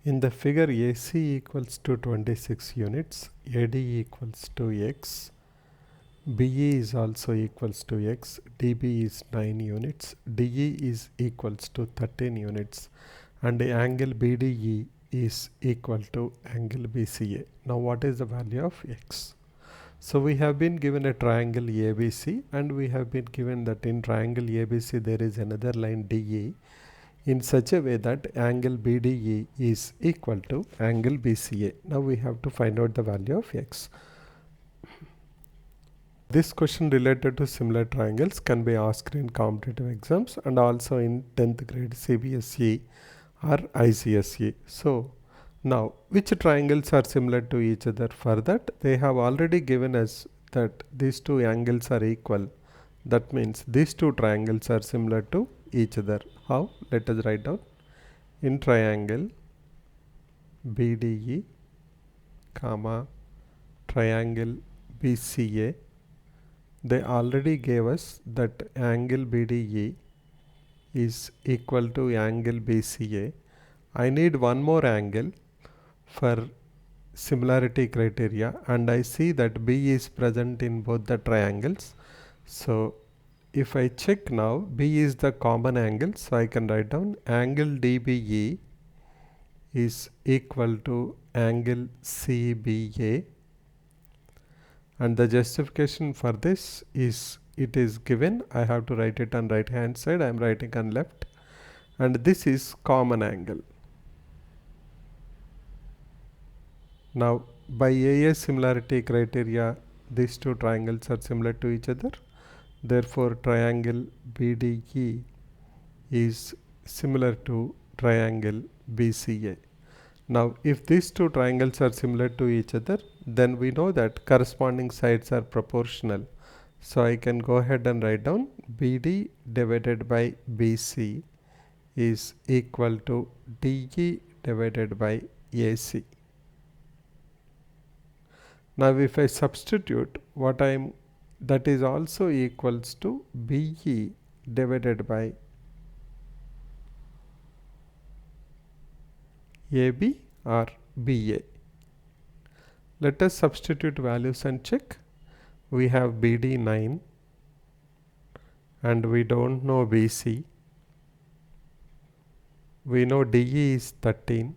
In the figure, AC equals to 26 units, AD equals to X, BE is also equals to X, DB is 9 units, DE is equals to 13 units, and the angle BDE is equal to angle BCA. Now what is the value of X? So we have been given a triangle ABC, and we have been given that in triangle ABC there is another line DE in such a way that angle BDE is equal to angle BCA. Now we have to find out the value of X. This question related to similar triangles can be asked in competitive exams and also in 10th grade CBSE or ICSE. So now which triangles are similar to each other? For that they have already given us that these two angles are equal. That means these two triangles are similar to each other. How? Let us write down. In triangle BDE comma triangle BCA, they already gave us that angle BDE is equal to angle BCA. I need one more angle for similarity criteria, and I see that B is present in both the triangles. So if I check now, B is the common angle, so I can write down angle DBE is equal to angle CBA, and the justification for this is it is given. I have to write it on right hand side, I am writing on left, and this is common angle. Now by AA similarity criteria these two triangles are similar to each other, therefore triangle BDE is similar to triangle BCA. Now if these two triangles are similar to each other, then we know that corresponding sides are proportional. So I can go ahead and write down BD divided by BC is equal to DE divided by AC. Now if I substitute that is also equals to BE divided by AB or BA. Let us substitute values and check. We have BD 9 and we don't know BC. We know DE is 13.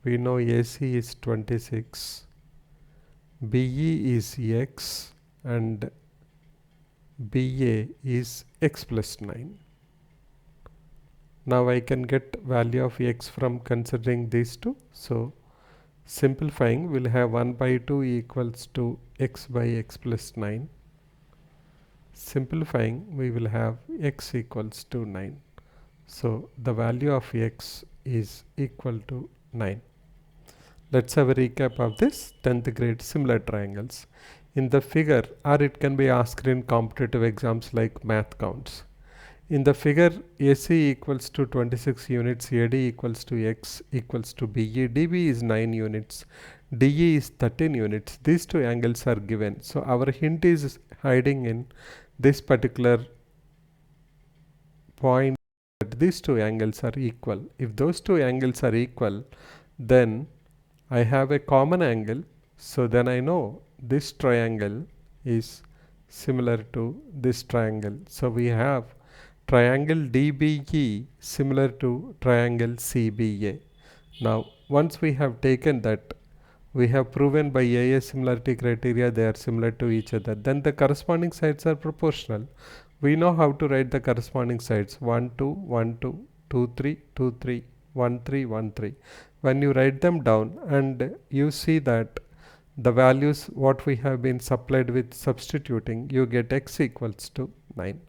We know AC is 26. BE is X and BA is X plus 9. Now I can get value of X from considering these two. So simplifying, we'll have 1 by 2 equals to X by X plus 9. Simplifying, we will have X equals to 9. So the value of X is equal to 9. Let's have a recap of this 10th grade similar triangles. In the figure, or it can be asked in competitive exams like math counts. In the figure, AC equals to 26 units, AD equals to X equals to BE, DB is 9 units, DE is 13 units. These two angles are given. So our hint is hiding in this particular point that these two angles are equal. If those two angles are equal, then I have a common angle. So then I know this triangle is similar to this triangle. So we have triangle DBE similar to triangle CBA. Now once we have taken that, we have proven by AA similarity criteria they are similar to each other, then the corresponding sides are proportional. We know how to write the corresponding sides: 1 2 1 2 2 3 2 3 1 3 1 3. When you write them down and you see that the values what we have been supplied with substituting, you get X equals to 9.